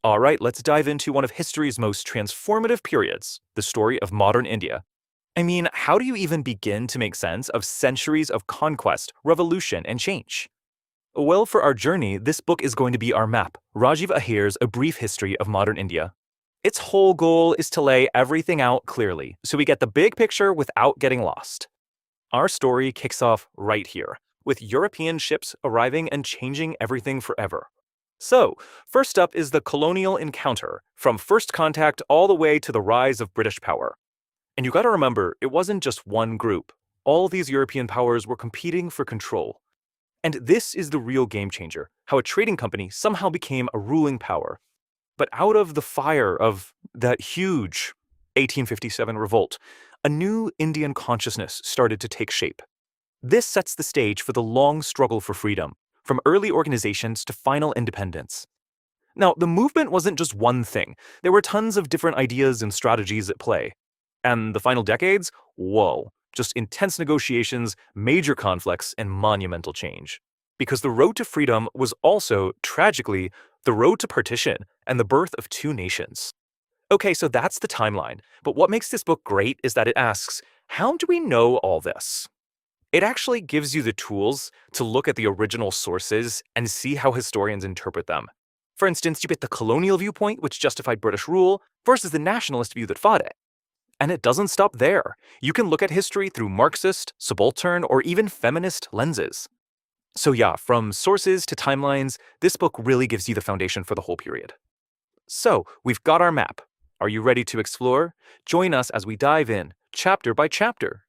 All right, let's dive into one of history's most transformative periods, the story of modern India. I mean, how do you even begin to make sense of centuries of conquest, revolution, and change? Well, for our journey, this book is going to be our map, Rajiv Ahir's A Brief History of Modern India. Its whole goal is to lay everything out clearly, so we get the big picture without getting lost. Our story kicks off right here, with European ships arriving and changing everything forever. So, first up is the colonial encounter, from first contact all the way to the rise of British power. And you gotta remember, it wasn't just one group. All these European powers were competing for control. And this is the real game changer, how a trading company somehow became a ruling power. But out of the fire of that huge 1857 revolt, a new Indian consciousness started to take shape. This sets the stage for the long struggle for freedom, from early organizations to final independence. Now, the movement wasn't just one thing. There were tons of different ideas and strategies at play. And the final decades? Whoa, just intense negotiations, major conflicts, and monumental change. Because the road to freedom was also, tragically, the road to partition and the birth of two nations. Okay, so that's the timeline. But what makes this book great is that it asks, how do we know all this? It actually gives you the tools to look at the original sources and see how historians interpret them. For instance, you get the colonial viewpoint, which justified British rule, versus the nationalist view that fought it. And it doesn't stop there. You can look at history through Marxist, subaltern, or even feminist lenses. So yeah, from sources to timelines, this book really gives you the foundation for the whole period. So, we've got our map. Are you ready to explore? Join us as we dive in, chapter by chapter,